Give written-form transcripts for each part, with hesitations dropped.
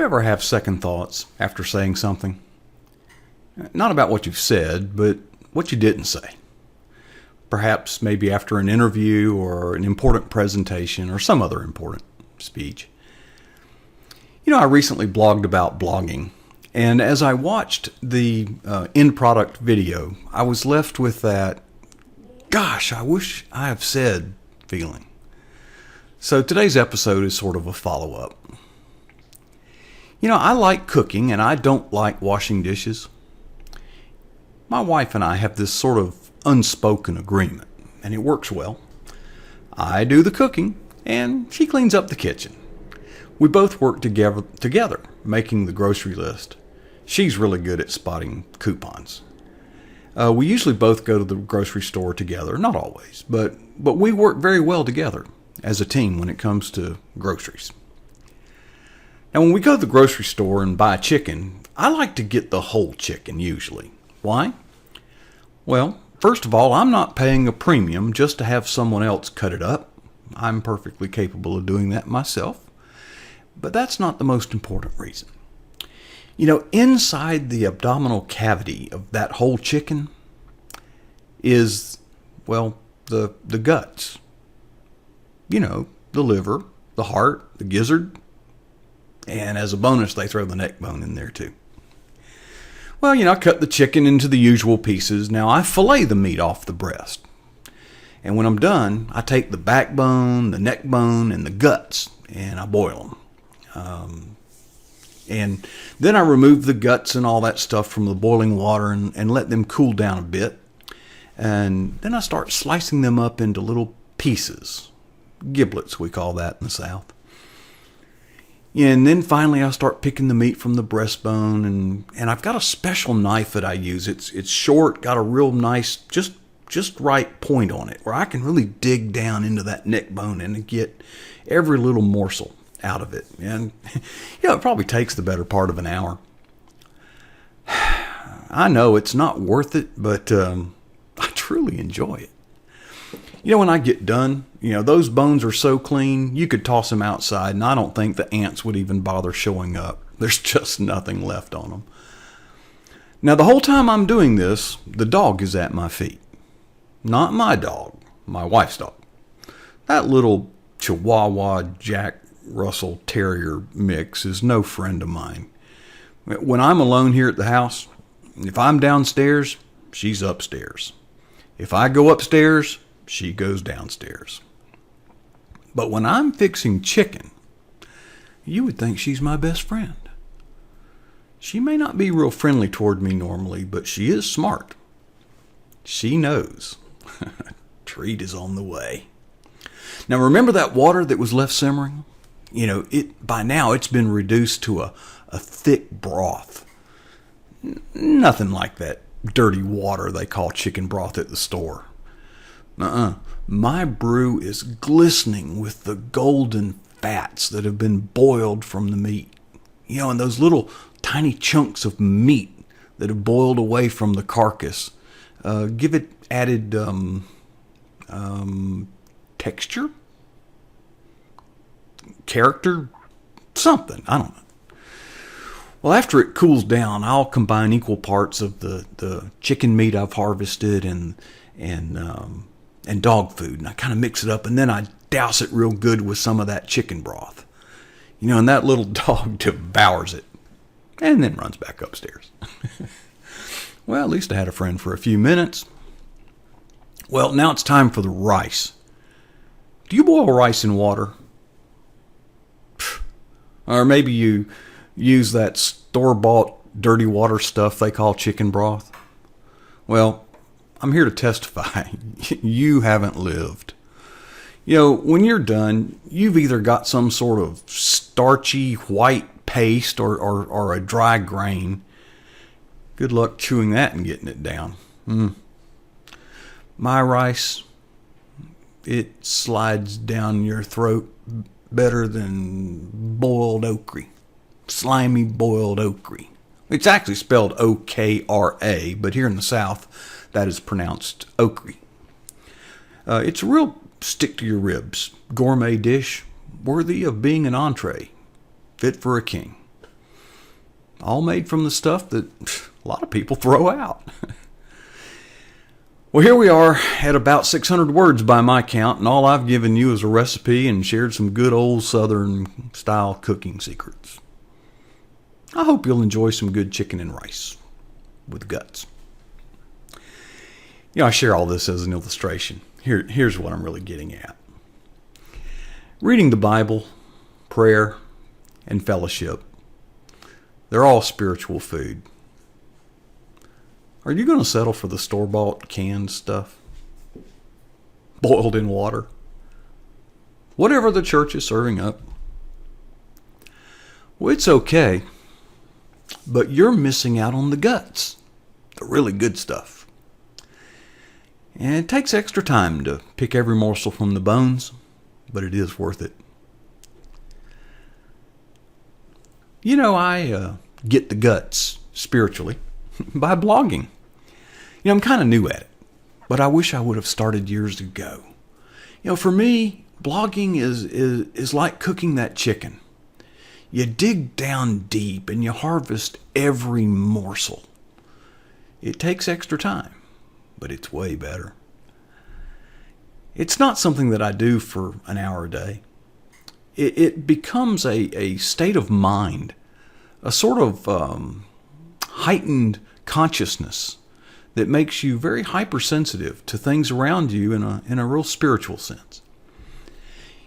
ever have second thoughts after saying something? Not about what you've said, but what you didn't say. Perhaps maybe after an interview or an important presentation or some other important speech. I recently blogged about blogging, and as I watched the end product video, I was left with that, gosh, I wish I have said feeling. So today's episode is sort of a follow-up. I like cooking and I don't like washing dishes. My wife and I have this sort of unspoken agreement, and it works well. I do the cooking and she cleans up the kitchen. We both work together, making the grocery list. She's really good at spotting coupons. We usually both go to the grocery store together, not always, but we work very well together as a team when it comes to groceries. Now, when we go to the grocery store and buy chicken, I like to get the whole chicken usually. Why? Well, first of all, I'm not paying a premium just to have someone else cut it up. I'm perfectly capable of doing that myself. But that's not the most important reason. Inside the abdominal cavity of that whole chicken is, the guts. The liver, the heart, the gizzard, and as a bonus, they throw the neck bone in there too. I cut the chicken into the usual pieces. Now, I fillet the meat off the breast. And when I'm done, I take the backbone, the neck bone, and the guts, and I boil them. And then I remove the guts and all that stuff from the boiling water and let them cool down a bit. And then I start slicing them up into little pieces. Giblets, we call that in the South. And then finally I start picking the meat from the breastbone, and I've got a special knife that I use. It's short, got a real nice, just right point on it, where I can really dig down into that neck bone and get every little morsel out of it. And it probably takes the better part of an hour. I know it's not worth it, but I truly enjoy it. When I get done, those bones are so clean, you could toss them outside, and I don't think the ants would even bother showing up. There's just nothing left on them. Now, the whole time I'm doing this, the dog is at my feet. Not my dog, my wife's dog. That little Chihuahua Jack Russell Terrier mix is no friend of mine. When I'm alone here at the house, if I'm downstairs, she's upstairs. If I go upstairs, she goes downstairs. But when I'm fixing chicken, you would think she's my best friend. She may not be real friendly toward me normally, but she is smart. She knows. Treat is on the way. Now, remember that water that was left simmering? By now it's been reduced to a thick broth. Nothing like that dirty water they call chicken broth at the store. My brew is glistening with the golden fats that have been boiled from the meat. And those little tiny chunks of meat that have boiled away from the carcass give it added texture, character, something. I don't know. Well, after it cools down, I'll combine equal parts of the chicken meat I've harvested and dog food, and I kind of mix it up, and then I douse it real good with some of that chicken broth. And that little dog devours it and then runs back upstairs. Well, at least I had a friend for a few minutes. Well, now it's time for the rice. Do you boil rice in water? Or maybe you use that store-bought dirty water stuff they call chicken broth? Well, I'm here to testify. You haven't lived. When you're done, you've either got some sort of starchy white paste or a dry grain. Good luck chewing that and getting it down. My rice, it slides down your throat better than boiled okra. Slimy boiled okra. It's actually spelled O-K-R-A, but here in the South, that is pronounced okra. It's a real stick-to-your-ribs gourmet dish worthy of being an entree, fit for a king. all made from the stuff that a lot of people throw out. Well, here we are at about 600 words by my count, and all I've given you is a recipe and shared some good old Southern style cooking secrets. I hope you'll enjoy some good chicken and rice with guts. I share all this as an illustration. Here's what I'm really getting at. Reading the Bible, prayer, and fellowship, they're all spiritual food. Are you going to settle for the store-bought canned stuff? Boiled in water? Whatever the church is serving up? Well, it's okay, but you're missing out on the guts, the really good stuff. And it takes extra time to pick every morsel from the bones, but it is worth it. I get the guts spiritually by blogging. I'm kind of new at it, but I wish I would have started years ago. For me, blogging is like cooking that chicken. You dig down deep and you harvest every morsel. It takes extra time, but it's way better. It's not something that I do for an hour a day. It becomes a state of mind, a sort of heightened consciousness that makes you very hypersensitive to things around you in a real spiritual sense.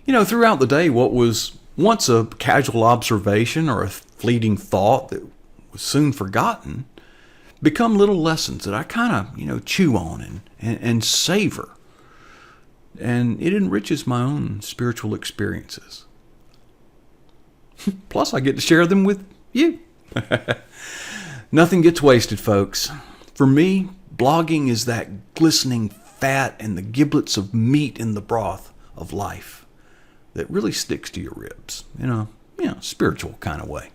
Throughout the day, what was once a casual observation or a fleeting thought that was soon forgotten become little lessons that I kind of chew on and savor. And it enriches my own spiritual experiences. Plus, I get to share them with you. Nothing gets wasted, folks. For me, blogging is that glistening fat and the giblets of meat in the broth of life that really sticks to your ribs in a spiritual kind of way.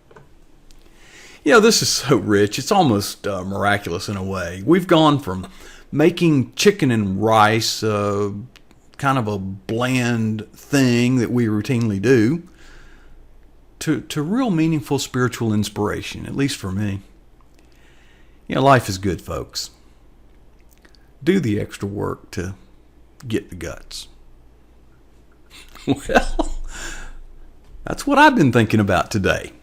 This is so rich. It's almost miraculous in a way. We've gone from making chicken and rice kind of a bland thing that we routinely do to real meaningful spiritual inspiration, at least for me. Life is good, folks. Do the extra work to get the guts. Well, that's what I've been thinking about today.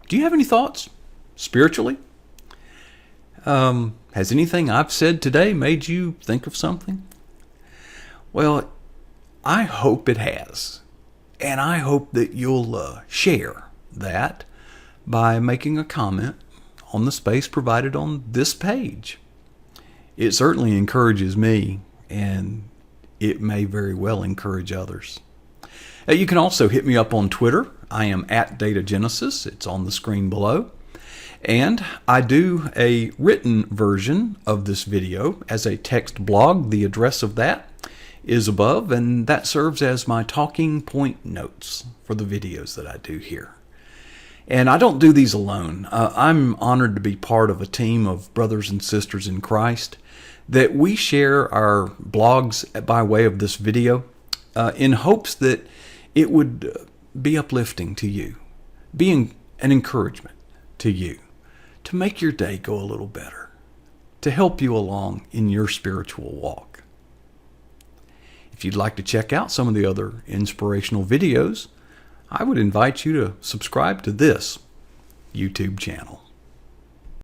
Do you have any thoughts spiritually? Has anything I've said today made you think of something? Well, I hope it has. And I hope that you'll share that by making a comment on the space provided on this page. It certainly encourages me, and it may very well encourage others. You can also hit me up on Twitter. I am at DataGenesis. It's on the screen below. And I do a written version of this video as a text blog. The address of that is above, and that serves as my talking point notes for the videos that I do here. And I don't do these alone. I'm honored to be part of a team of brothers and sisters in Christ that we share our blogs by way of this video in hopes that it would be uplifting to you, being an encouragement to you, to make your day go a little better, to help you along in your spiritual walk. If you'd like to check out some of the other inspirational videos, I would invite you to subscribe to this YouTube channel.